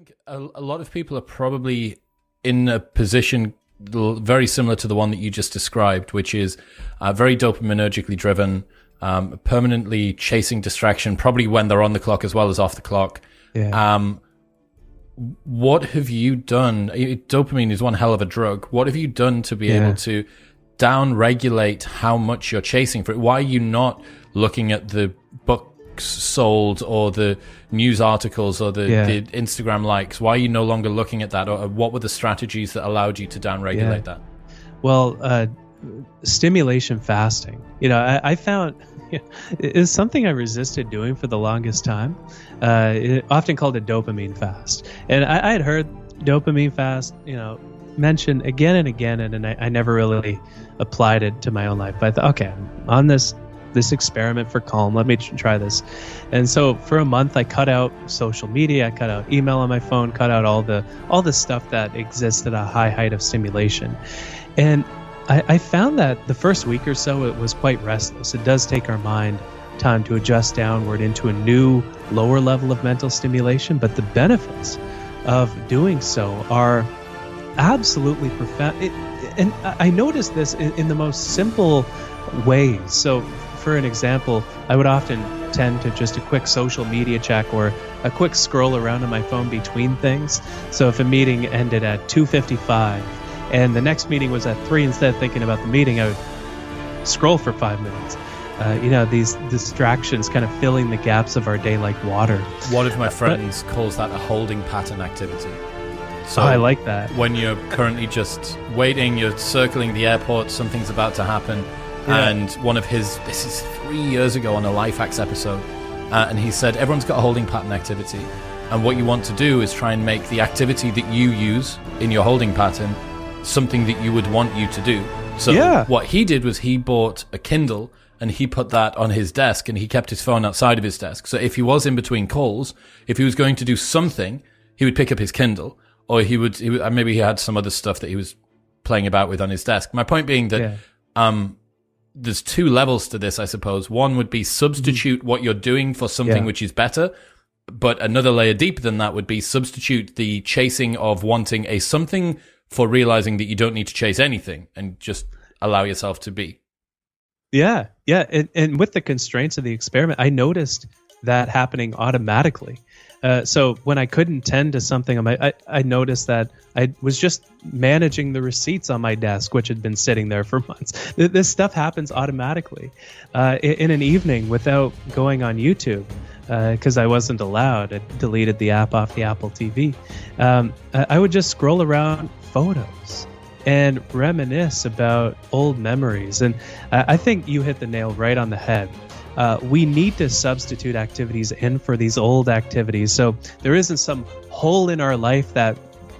think a lot of people are probably in a position very similar to the one that you just described, which is very dopaminergically driven, permanently chasing distraction, probably when they're on the clock as well as off the clock. Yeah. What have you done? Dopamine is one hell of a drug. What have you done to be able to down-regulate how much you're chasing for it? Why are you not looking at the books sold or the news articles or the Instagram likes? Why are you no longer looking at that? Or what were the strategies that allowed you to down-regulate that? Well, stimulation fasting. I found it's something I resisted doing for the longest time. Often called a dopamine fast. And I had heard dopamine fast, mentioned again and again, and I never really applied it to my own life. But I thought, okay, I'm on this experiment for Calm. Let me try this. And so for a month, I cut out social media, I cut out email on my phone, cut out all the stuff that exists at a high height of stimulation. And I found that the first week or so, it was quite restless. It does take our mind time to adjust downward into a new, lower level of mental stimulation. But the benefits of doing so are absolutely profound. And I noticed this in the most simple ways. So, for an example, I would often tend to just a quick social media check or a quick scroll around on my phone between things. So if a meeting ended at 2:55 and the next meeting was at 3, instead of thinking about the meeting, I would scroll for 5 minutes. These distractions kind of filling the gaps of our day like water. One of my friends calls that a holding pattern activity. So I like that. When you're currently just waiting, you're circling the airport, something's about to happen. Yeah. And this is 3 years ago on a Life Hacks episode, and he said, everyone's got a holding pattern activity. And what you want to do is try and make the activity that you use in your holding pattern something that you would want you to do. So what he did was he bought a Kindle and he put that on his desk and he kept his phone outside of his desk. So if he was in between calls, if he was going to do something, he would pick up his Kindle, or he would maybe he had some other stuff that he was playing about with on his desk. My point being that there's two levels to this, I suppose. One would be substitute what you're doing for something which is better. But another layer deeper than that would be substitute the chasing of wanting a something for realizing that you don't need to chase anything and just allow yourself to be. Yeah. And with the constraints of the experiment, I noticed that happening automatically. So when I couldn't tend to something, I noticed that I was just managing the receipts on my desk, which had been sitting there for months. This stuff happens automatically in an evening without going on YouTube, because I wasn't allowed. I deleted the app off the Apple TV. I would just scroll around photos and reminisce about old memories. And I think you hit the nail right on the head. We need to substitute activities in for these old activities. So there isn't some hole in our life that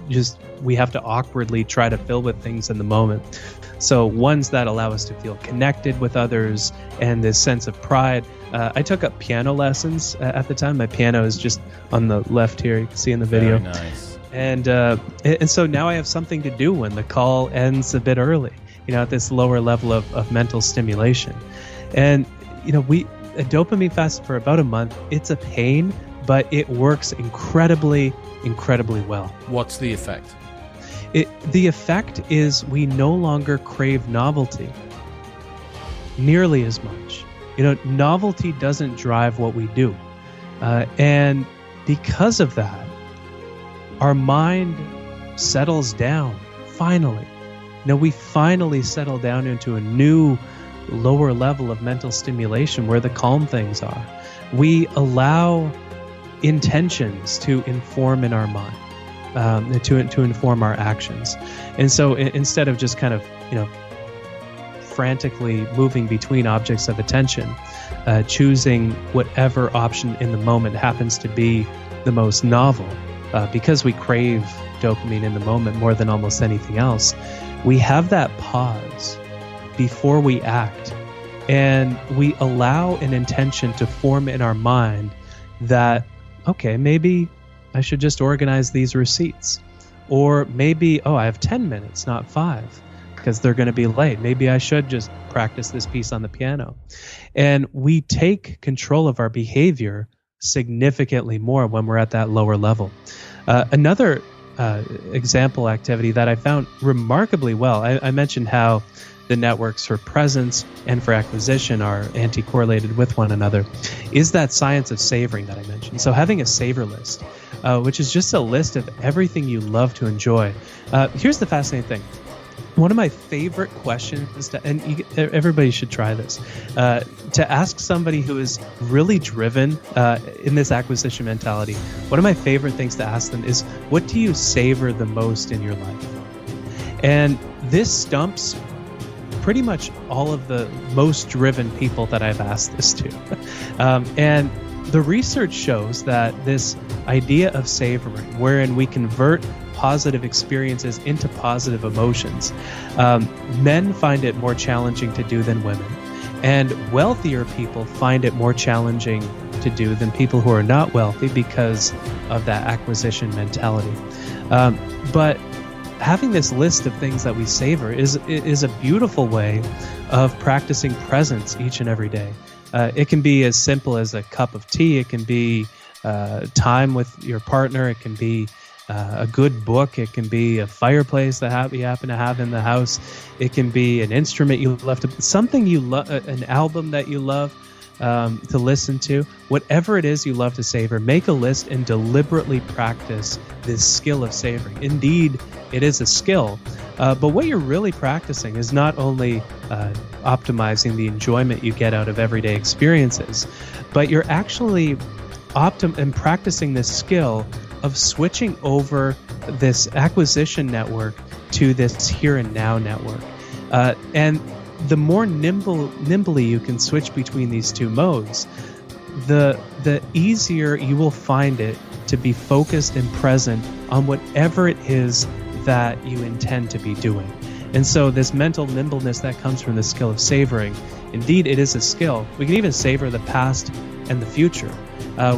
just we have to awkwardly try to fill with things in the moment. So ones that allow us to feel connected with others and this sense of pride. I took up piano lessons at the time. My piano is just on the left here. You can see in the video. Very nice. And so now I have something to do when the call ends a bit early, at this lower level of mental stimulation. And a dopamine fast for about a month, it's a pain, but it works incredibly, incredibly well. What's the effect? The effect is we no longer crave novelty nearly as much. Novelty doesn't drive what we do. And because of that, our mind settles down, finally. We finally settle down into a new lower level of mental stimulation where the calm things are. We allow intentions to inform in our mind, to inform our actions. And so instead of just kind of, frantically moving between objects of attention, choosing whatever option in the moment happens to be the most novel, because we crave dopamine in the moment more than almost anything else, we have that pause before we act, and we allow an intention to form in our mind that, okay, maybe I should just organize these receipts, or maybe, I have 10 minutes, not 5, because they're going to be late. Maybe I should just practice this piece on the piano. And we take control of our behavior significantly more when we're at that lower level. Another example activity that I found remarkably well, I mentioned how the networks for presence and for acquisition are anti-correlated with one another, is that science of savoring that I mentioned. So having a savor list, which is just a list of everything you love to enjoy. Here's the fascinating thing. One of my favorite questions, everybody should try this, to ask somebody who is really driven in this acquisition mentality, one of my favorite things to ask them is, what do you savor the most in your life? And this stumps pretty much all of the most driven people that I've asked this to. And the research shows that this idea of savoring, wherein we convert positive experiences into positive emotions, men find it more challenging to do than women. And wealthier people find it more challenging to do than people who are not wealthy because of that acquisition mentality. But having this list of things that we savor is a beautiful way of practicing presence each and every day. It can be as simple as a cup of tea. It can be time with your partner. It can be a good book. It can be a fireplace that you happen to have in the house. It can be an instrument you love something you love, an album that you love to listen to. Whatever it is you love to savor, make a list and deliberately practice this skill of savoring. Indeed, it is a skill, but what you're really practicing is not only optimizing the enjoyment you get out of everyday experiences, but you're actually practicing this skill of switching over this acquisition network to this here and now network. And the more nimbly you can switch between these two modes, the easier you will find it to be focused and present on whatever it is that you intend to be doing. And so this mental nimbleness that comes from the skill of savoring, indeed it is a skill. We can even savor the past and the future.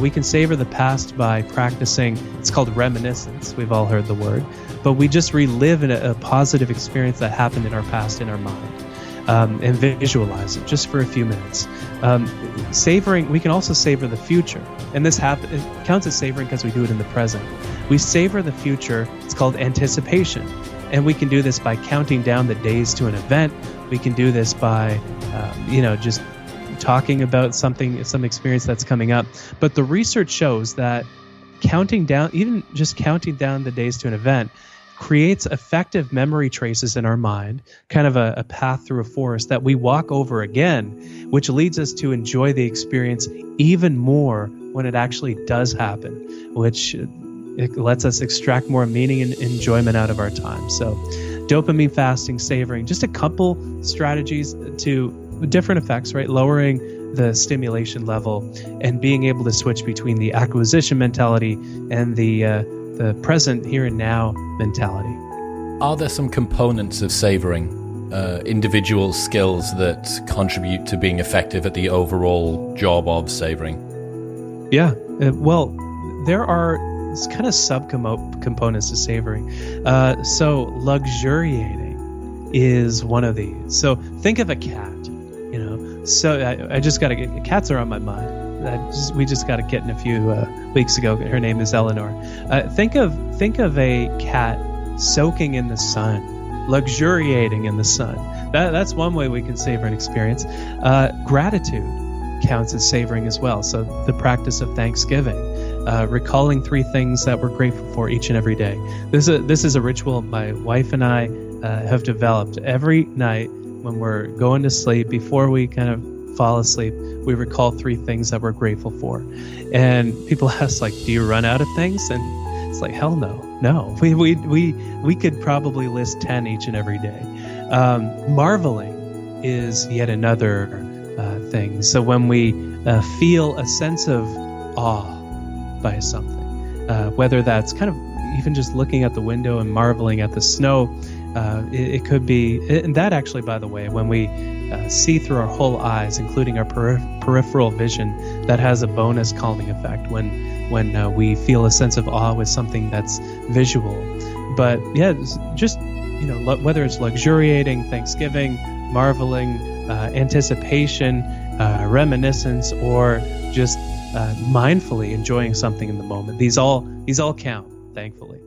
We can savor the past by practicing, it's called reminiscence, we've all heard the word, but we just relive a positive experience that happened in our past in our mind. And visualize it just for a few minutes. Savoring, we can also savor the future. And it counts as savoring because we do it in the present. We savor the future, it's called anticipation. And we can do this by counting down the days to an event. We can do this by, just talking about some experience that's coming up. But the research shows that counting down the days to an event creates effective memory traces in our mind, kind of a path through a forest that we walk over again, which leads us to enjoy the experience even more when it actually does happen, which it lets us extract more meaning and enjoyment out of our time. So dopamine fasting, savoring, just a couple strategies to different effects, right? Lowering the stimulation level and being able to switch between the acquisition mentality and the present here and now mentality. Are there some components of savoring, individual skills that contribute to being effective at the overall job of savoring? Yeah, well, there are kind of subcomponents to savoring. So luxuriating is one of these. So think of a cat, So I just got to get, cats are on my mind. We just got a kitten a few weeks ago. Her name is Eleanor. Think of a cat soaking in the sun, luxuriating in the sun. That's one way we can savor an experience. Gratitude counts as savoring as well. So the practice of Thanksgiving, recalling 3 things that we're grateful for each and every day. This is a ritual my wife and I have developed every night when we're going to sleep. Before we kind of fall asleep, we recall 3 things that we're grateful for. And people ask, like, do you run out of things? And it's like, hell no. We could probably list 10 each and every day. Marveling is yet another thing. So when we feel a sense of awe by something, whether that's kind of even just looking at the window and marveling at the snow, it could be, and that actually, by the way, when we see through our whole eyes, including our peripheral vision, that has a bonus calming effect when we feel a sense of awe with something that's visual. But yeah, just whether it's luxuriating, Thanksgiving, marveling, anticipation, reminiscence, or just mindfully enjoying something in the moment, these all count. thankfully.